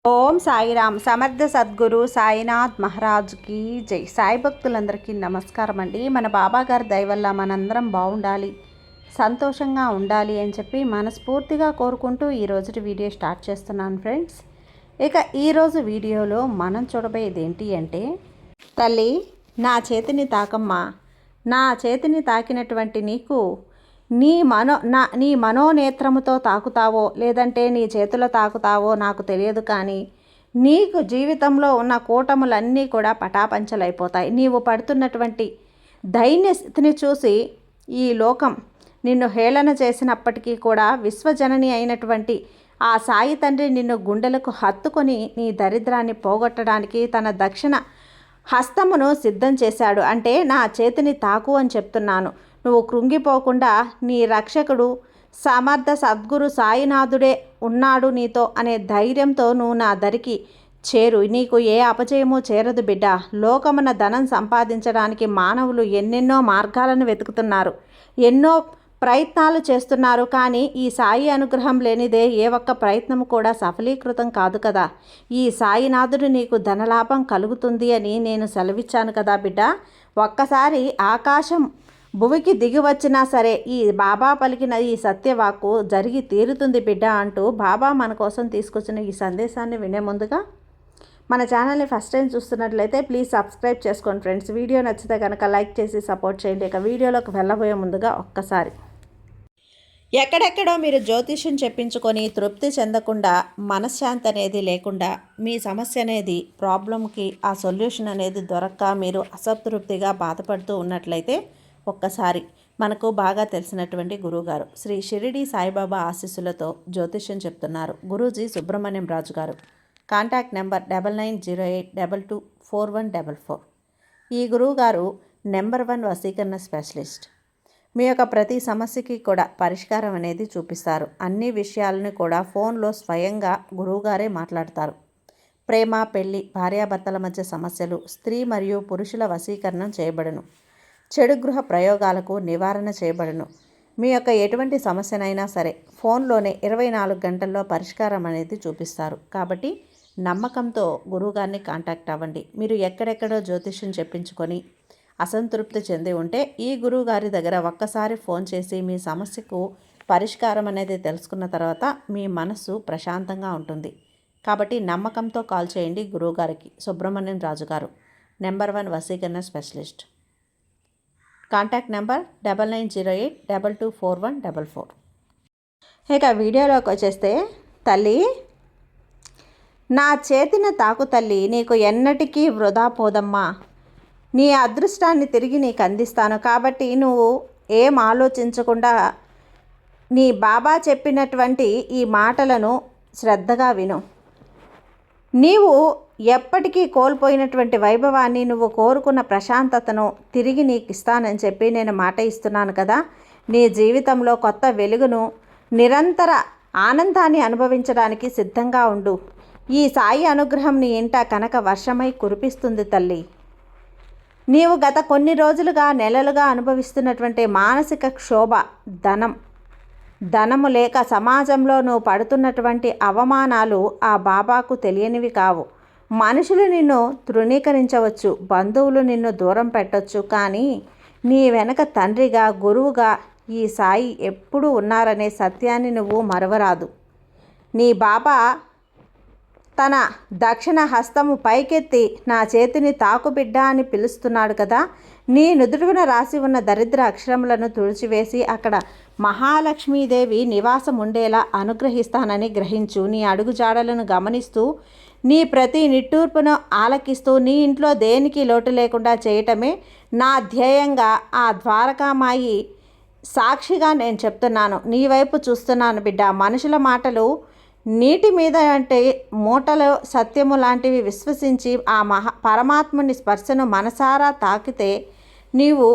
ఓం సాయిరామ్. సమర్థ సద్గురు సాయినాథ్ మహారాజ్కి జై. సాయి భక్తులందరికీ నమస్కారం అండి. మన బాబా గారి దయ వల్ల మనందరం బాగుండాలి, సంతోషంగా ఉండాలి అని చెప్పి మనస్ఫూర్తిగా కోరుకుంటూ ఈరోజు వీడియో స్టార్ట్ చేస్తున్నాను ఫ్రెండ్స్. ఇక ఈరోజు వీడియోలో మనం చూడబోయేది ఏంటి అంటే, తల్లి నా చేతిని తాకమ్మా, నా చేతిని తాకినటువంటి నీకు నీ మనోనేత్రముతో తాకుతావో లేదంటే నీ చేతిలో తాకుతావో నాకు తెలియదు, కానీ నీకు జీవితంలో ఉన్న కూటములన్నీ కూడా పటాపంచలైపోతాయి. నీవు పడుతున్నటువంటి దైన్యస్థితిని చూసి ఈ లోకం నిన్ను హేళన చేసినప్పటికీ కూడా విశ్వజనని అయినటువంటి ఆ సాయి తండ్రి నిన్ను గుండెలకు హత్తుకొని నీ దరిద్రాన్ని పోగొట్టడానికి తన దక్షిణ హస్తమును సిద్ధం చేశాడు. అంటే నా చేతిని తాకు అని చెప్తున్నాను. నువ్వు కృంగిపోకుండా నీ రక్షకుడు సమర్థ సద్గురు సాయినాథుడే ఉన్నాడు నీతో అనే ధైర్యంతో నువ్వు నా దరికి చేరు. నీకు ఏ అపజయమూ చేరదు బిడ్డ. లోకమున ధనం సంపాదించడానికి మానవులు ఎన్నెన్నో మార్గాలను వెతుకుతున్నారు, ఎన్నో ప్రయత్నాలు చేస్తున్నారు, కానీ ఈ సాయి అనుగ్రహం లేనిదే ఏ ఒక్క ప్రయత్నం కూడా సఫలీకృతం కాదు కదా. ఈ సాయినాథుడు నీకు ధనలాభం కలుగుతుంది అని నేను సెలవిచ్చాను కదా బిడ్డ. ఒక్కసారి ఆకాశం భువికి దిగి వచ్చినా సరే ఈ బాబా పలికిన ఈ సత్యవాక్కు జరిగి తీరుతుంది బిడ్డ అంటూ బాబా మన కోసం తీసుకొచ్చిన ఈ సందేశాన్ని వినే ముందుగా మన ఛానల్ని ఫస్ట్ టైం చూస్తున్నట్లయితే ప్లీజ్ సబ్స్క్రైబ్ చేసుకోండి ఫ్రెండ్స్. వీడియో నచ్చితే కనుక లైక్ చేసి సపోర్ట్ చేయండి. ఇక వీడియోలోకి వెళ్ళబోయే ముందుగా ఒక్కసారి, ఎక్కడెక్కడో మీరు జ్యోతిష్యం చెప్పించుకొని తృప్తి చెందకుండా, మనశ్శాంతి అనేది లేకుండా, మీ సమస్య అనేది ప్రాబ్లంకి ఆ సొల్యూషన్ అనేది దొరక్క మీరు అసంతృప్తిగా బాధపడుతూ ఉన్నట్లయితే ఒక్కసారి మనకు బాగా తెలిసినటువంటి గురువుగారు శ్రీ షిరిడి సాయిబాబా ఆశీస్సులతో జ్యోతిష్యం చెప్తున్నారు గురూజీ సుబ్రహ్మణ్యం రాజు గారు. Contact number 9908224144. ఈ గురువుగారు నెంబర్ 1 వశీకరణ స్పెషలిస్ట్. మీ యొక్క ప్రతి సమస్యకి కూడా పరిష్కారం అనేది చూపిస్తారు. అన్ని విషయాలను కూడా ఫోన్లో స్వయంగా గురువుగారే మాట్లాడతారు. ప్రేమ, పెళ్లి, భార్యాభర్తల మధ్య సమస్యలు, స్త్రీ మరియు పురుషుల వశీకరణం చేయబడును. చెడు గృహ ప్రయోగాలకు నివారణ చేయబడును. మీ యొక్క ఎటువంటి సమస్యనైనా సరే ఫోన్లోనే 24 గంటల్లో పరిష్కారం అనేది చూపిస్తారు. కాబట్టి నమ్మకంతో గురువుగారిని కాంటాక్ట్ అవ్వండి. మీరు ఎక్కడెక్కడో జ్యోతిష్యం చెప్పించుకొని అసంతృప్తి చెంది ఉంటే ఈ గురువుగారి దగ్గర ఒక్కసారి ఫోన్ చేసి మీ సమస్యకు పరిష్కారం అనేది తెలుసుకున్న తర్వాత మీ మనస్సు ప్రశాంతంగా ఉంటుంది. కాబట్టి నమ్మకంతో కాల్ చేయండి గురువుగారికి. సుబ్రహ్మణ్యం రాజు గారు, నెంబర్ 1 వశీకరణ స్పెషలిస్ట్. Contact number 9908224144. ఇక వీడియోలోకి వచ్చేస్తే, తల్లి నా చేతిని తాకు తల్లి, నీకు ఎన్నటికీ వృధా పోదమ్మా. నీ అదృష్టాన్ని తిరిగి నీకు అందిస్తాను. కాబట్టి నువ్వు ఏం ఆలోచించకుండా నీ బాబా చెప్పినటువంటి ఈ మాటలను శ్రద్ధగా విను. నీవు ఎప్పటికీ కోల్పోయినటువంటి వైభవాన్ని, నువ్వు కోరుకున్న ప్రశాంతతను తిరిగి నీకు ఇస్తానని చెప్పి నేను మాట ఇస్తున్నాను కదా. నీ జీవితంలో కొత్త వెలుగును, నిరంతర ఆనందాన్ని అనుభవించడానికి సిద్ధంగా ఉండు. ఈ సాయి అనుగ్రహం నీ ఇంట కనక వర్షమై కురిపిస్తుంది తల్లి. నీవు గత కొన్ని రోజులుగా, నెలలుగా అనుభవిస్తున్నటువంటి మానసిక క్షోభ, ధనము లేక సమాజంలో నువ్వు పడుతున్నటువంటి అవమానాలు ఆ బాబాకు తెలియనివి కావు. మనుషులు నిన్ను తృణీకరించవచ్చు, బంధువులు నిన్ను దూరం పెట్టవచ్చు, కానీ నీ వెనక తండ్రిగా, గురువుగా ఈ సాయి ఎప్పుడూ ఉన్నారనే సత్యాన్ని నువ్వు మరవరాదు. నీ బాబా తన దక్షిణ హస్తము పైకెత్తి నా చేతిని తాకు బిడ్డ అని పిలుస్తున్నాడు కదా. నీ నుదుటిన రాసి ఉన్న దరిద్ర అక్షరములను తుడిచివేసి అక్కడ మహాలక్ష్మీదేవి నివాసం ఉండేలా అనుగ్రహిస్తానని గ్రహించు. నీ అడుగుజాడలను గమనిస్తూ, నీ ప్రతి నిట్టూర్పును ఆలకిస్తూ, నీ ఇంట్లో దేనికి లోటు లేకుండా చేయటమే నా ధ్యేయంగా ఆ ద్వారకామాయి సాక్షిగా నేను చెప్తున్నాను. నీ వైపు చూస్తున్నాను బిడ్డ. మనుషుల మాటలు నీటి మీద అంటే మూటలు సత్యము లాంటివి విశ్వసించి ఆ పరమాత్ముని స్పర్శను మనసారా తాకితే నీవు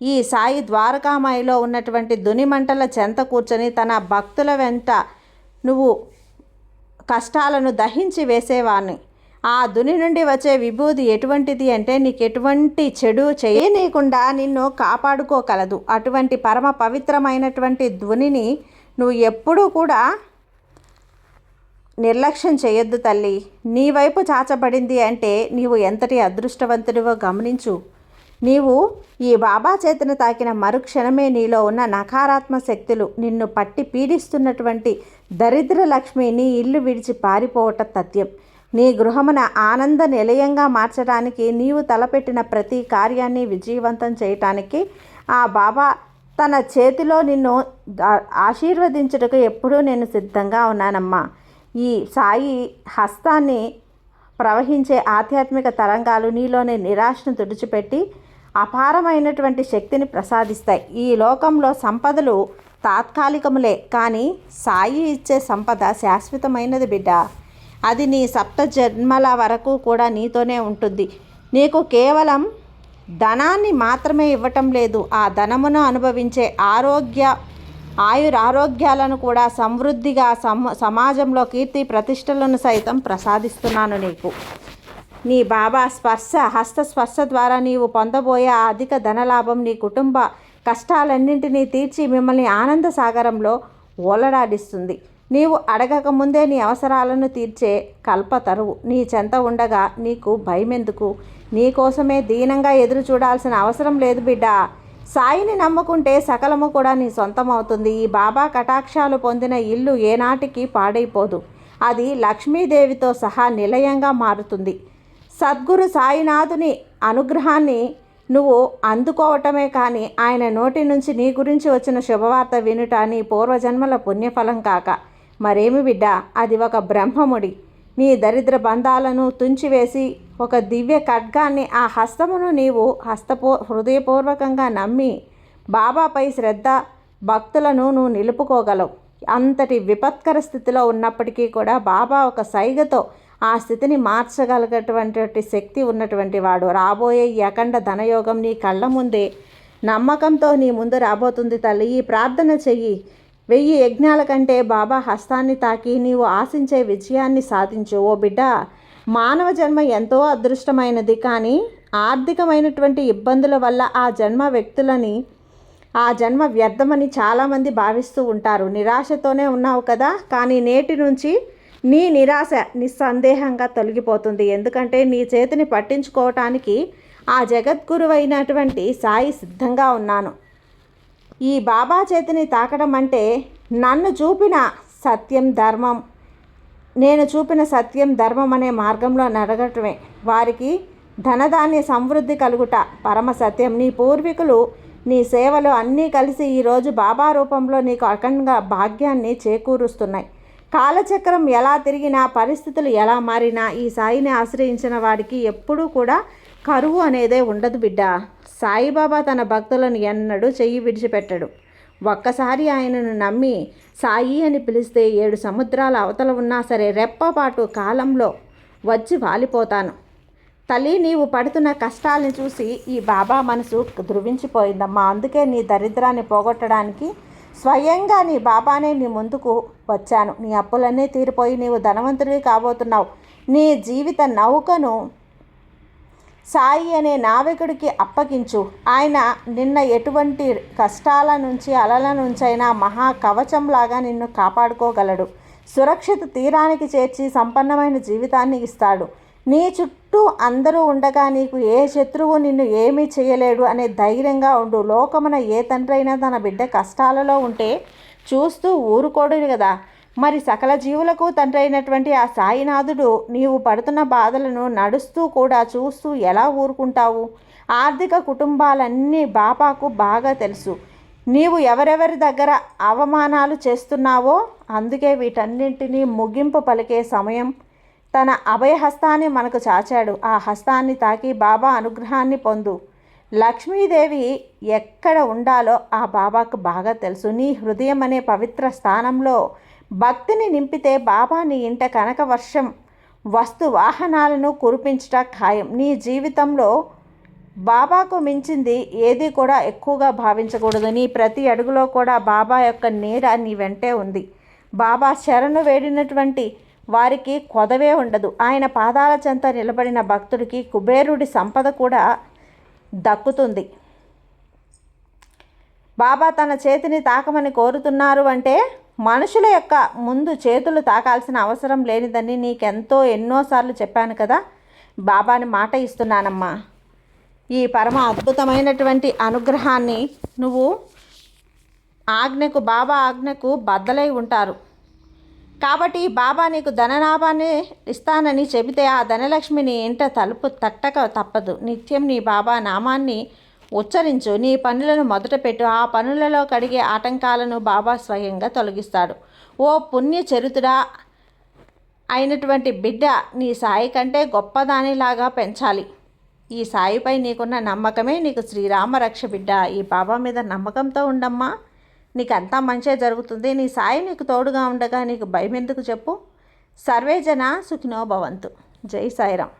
ఈ సాయి ద్వారకామాయిలో ఉన్నటువంటి దునిమంటల చెంత కూర్చొని తన భక్తుల వెంట నువ్వు కష్టాలను దహించి వేసేవాడిని. ఆ దుని నుండి వచ్చే విభూది ఎటువంటిది అంటే నీకు ఎటువంటి చెడు చేయనీయకుండా నిన్ను కాపాడుకోగలదు. అటువంటి పరమ పవిత్రమైనటువంటి ధ్వనిని నువ్వు ఎప్పుడూ కూడా నిర్లక్ష్యం చేయొద్దు తల్లి. నీ వైపు చాచబడింది అంటే నీవు ఎంతటి అదృష్టవంతుడివో గమనించు. నీవు ఈ బాబా చేతిని తాకిన మరుక్షణమే నీలో ఉన్న నకారాత్మక శక్తులు నిన్ను పట్టి పీడిస్తున్నటువంటి దరిద్ర లక్ష్మి నీ ఇల్లు విడిచి పారిపోవటం తథ్యం. నీ గృహమున ఆనంద నిలయంగా మార్చడానికి నీవు తలపెట్టిన ప్రతి కార్యాన్ని విజయవంతం చేయటానికి ఆ బాబా తన చేతిలో నిన్ను ఆశీర్వదించుటకు ఎప్పుడూ నేను సిద్ధంగా ఉన్నానమ్మా. ఈ సాయి హస్తాన్ని ప్రవహించే ఆధ్యాత్మిక తరంగాలు నీలోని నిరాశను తుడిచిపెట్టి అపారమైనటువంటి శక్తిని ప్రసాదిస్తాయి. ఈ లోకంలో సంపదలు తాత్కాలికములే, కానీ సాయి ఇచ్చే సంపద శాశ్వతమైనది బిడ్డ. అది నీ సప్త జన్మల వరకు కూడా నీతోనే ఉంటుంది. నీకు కేవలం ధనాన్ని మాత్రమే ఇవ్వటం లేదు, ఆ ధనమును అనుభవించే ఆయురారోగ్యాలను కూడా సమృద్ధిగా సమాజంలో కీర్తి ప్రతిష్టలను సైతం ప్రసాదిస్తున్నాను నీకు. నీ బాబా హస్త స్పర్శ ద్వారా నీవు పొందబోయే ఆ అధిక ధనలాభం నీ కుటుంబ కష్టాలన్నింటినీ తీర్చి మిమ్మల్ని ఆనంద సాగరంలో ఓలడాడిస్తుంది. నీవు అడగక ముందే నీ అవసరాలను తీర్చే కల్పతరువు నీ చెంత ఉండగా నీకు భయమెందుకు? నీ కోసమే దీనంగా ఎదురు చూడాల్సిన అవసరం లేదు బిడ్డ. సాయిని నమ్ముకుంటే సకలము కూడా నీ సొంతమవుతుంది. ఈ బాబా కటాక్షాలు పొందిన ఇల్లు ఏనాటికి పాడైపోదు. అది లక్ష్మీదేవితో సహా నిలయంగా మారుతుంది. సద్గురు సాయినాథుని అనుగ్రహాన్ని నువ్వు అందుకోవటమే కానీ ఆయన నోటి నుంచి నీ గురించి వచ్చిన శుభవార్త వినుట నీ పూర్వజన్మల పుణ్యఫలం కాక మరేమి బిడ్డ. అది ఒక బ్రహ్మముడి నీ దరిద్ర బంధాలను తుంచివేసి ఒక దివ్య ఖడ్గాన్ని ఆ హస్తమును నీవు హృదయపూర్వకంగా నమ్మి బాబాపై శ్రద్ధ భక్తులను నువ్వు నిలుపుకోగలవు. అంతటి విపత్కర స్థితిలో ఉన్నప్పటికీ కూడా బాబా ఒక సైగతో ఆ స్థితిని మార్చగలిగేటువంటి శక్తి ఉన్నటువంటి వాడు. రాబోయే ఈ అఖండ ధనయోగం నీ కళ్ళ ముందే నమ్మకంతో నీ ముందు రాబోతుంది తల్లి. ఈ ప్రార్థన చెయ్యి. 1000 యజ్ఞాల కంటే బాబా హస్తాన్ని తాకి నీవు ఆశించే విజయాన్ని సాధించు. ఓ బిడ్డ, మానవ జన్మ ఎంతో అదృష్టమైనది, కానీ ఆర్థికమైనటువంటి ఇబ్బందుల వల్ల ఆ జన్మ వ్యర్థమని చాలామంది భావిస్తూ ఉంటారు. నిరాశతోనే ఉన్నావు కదా, కానీ నేటి నుంచి నీ నిరాశ నిస్సందేహంగా తొలగిపోతుంది. ఎందుకంటే నీ చేతిని పట్టించుకోవటానికి ఆ జగద్గురువైనటువంటి సాయి సిద్ధంగా ఉన్నాను. ఈ బాబా చేతిని తాకడం అంటే నేను చూపిన సత్యం ధర్మం అనే మార్గంలో నడగటమే. వారికి ధనధాన్య సమృద్ధి కలుగుట పరమ సత్యం. నీ పూర్వీకులు నీ సేవలు అన్నీ కలిసి ఈరోజు బాబా రూపంలో నీకు అఖండ భాగ్యాన్ని చేకూరుస్తున్నాయి. కాలచక్రం ఎలా తిరిగినా, పరిస్థితులు ఎలా మారినా ఈ సాయిని ఆశ్రయించిన వాడికి ఎప్పుడూ కూడా కరువు అనేదే ఉండదు బిడ్డ. సాయిబాబా తన భక్తులను ఎన్నడూ చెయ్యి విడిచిపెట్టడు. ఒక్కసారి ఆయనను నమ్మి సాయి అని పిలిస్తే 7 సముద్రాల అవతల ఉన్నా సరే రెప్పపాటు కాలంలో వచ్చి వాలిపోతాను. తల్లి, నీవు పడుతున్న కష్టాలను చూసి ఈ బాబా మనసు ధృవించిపోయిందమ్మా. అందుకే నీ దరిద్రాన్ని పోగొట్టడానికి స్వయంగా నీ బాబానే నీ ముందుకు వచ్చాను. నీ అప్పులన్నీ తీరిపోయి నీవు ధనవంతుడివి కాబోతున్నావు. నీ జీవిత నౌకను సాయి అనే నావికుడికి అప్పగించు. ఆయన నిన్న ఎటువంటి కష్టాల నుంచి అలల నుంచైనా మహా కవచంలాగా నిన్ను కాపాడుకోగలడు. సురక్షిత తీరానికి చేర్చి సంపన్నమైన జీవితాన్ని ఇస్తాడు. నీ చుట్టూ అందరూ ఉండగా నీకు ఏ శత్రువు నిన్ను ఏమీ చేయలేడు అనే ధైర్యంగా ఉండు. లోకమున ఏ తండ్రి అయినా తన బిడ్డ కష్టాలలో ఉంటే చూస్తూ ఊరుకోడు కదా. మరి సకల జీవులకు తండ్రి అయినటువంటి ఆ సాయినాథుడు నీవు పడుతున్న బాధలను నడుస్తూ కూడా చూస్తూ ఎలా ఊరుకుంటావు? ఆర్థిక కుటుంబాలన్నీ బాబాకు బాగా తెలుసు. నీవు ఎవరెవరి దగ్గర అవమానాలు చేస్తున్నావో అందుకే వీటన్నింటినీ ముగింపు పలికే సమయం తన అభయహస్తాన్ని మనకు చాచాడు. ఆ హస్తాన్ని తాకి బాబా అనుగ్రహాన్ని పొందు. లక్ష్మీదేవి ఎక్కడ ఉండాలో ఆ బాబాకు బాగా తెలుసు. నీ హృదయం అనే పవిత్ర స్థానంలో భక్తిని నింపితే బాబా నీ ఇంట కనక వర్షం వస్తు వాహనాలను కురిపించట ఖాయం. నీ జీవితంలో బాబాకు మించింది ఏది కూడా ఎక్కువగా భావించకూడదు. నీ ప్రతి అడుగులో కూడా బాబా యొక్క నీడ నీ వెంటే ఉంది. బాబా శరణు వేడినటువంటి వారికి కొదవే ఉండదు. ఆయన పాదాల చెంత నిలబడిన భక్తుడికి కుబేరుడి సంపద కూడా దక్కుతుంది. బాబా తన చేతిని తాకమని కోరుతున్నారు అంటే మనుషుల యొక్క ముందు చేతులు తాకాల్సిన అవసరం లేనిదని నీకెంతో ఎన్నోసార్లు చెప్పాను కదా. బాబాని మాట ఇస్తున్నానమ్మా, ఈ పరమ అద్భుతమైనటువంటి అనుగ్రహాన్ని నువ్వు బాబా ఆజ్ఞకు బద్దలై ఉంటారు. కాబట్టి బాబా నీకు ధనలాభాన్ని ఇస్తానని చెబితే ఆ ధనలక్ష్మిని ఇంట తలుపు తట్టక తప్పదు. నిత్యం నీ బాబా నామాన్ని ఉచ్చరించు, నీ పనులను మొదలుపెట్టు. ఆ పనులలో కడిగే ఆటంకాలను బాబా స్వయంగా తొలగిస్తాడు. ఓ పుణ్య చరితుడా అయినటువంటి బిడ్డ, నీ సాయి కంటే గొప్పదానిలాగా పెంచాలి. ఈ సాయిపై నీకున్న నమ్మకమే నీకు శ్రీరామ రక్ష బిడ్డ. ఈ బాబా మీద నమ్మకంతో ఉండమ్మా, నీకు అంతా మంచే జరుగుతుంది. నీ సాయి నీకు తోడుగా ఉండగా నీకు భయం ఎందుకు చెప్పు. సర్వే జన సుఖినో భవంతు. జై సాయిరాం.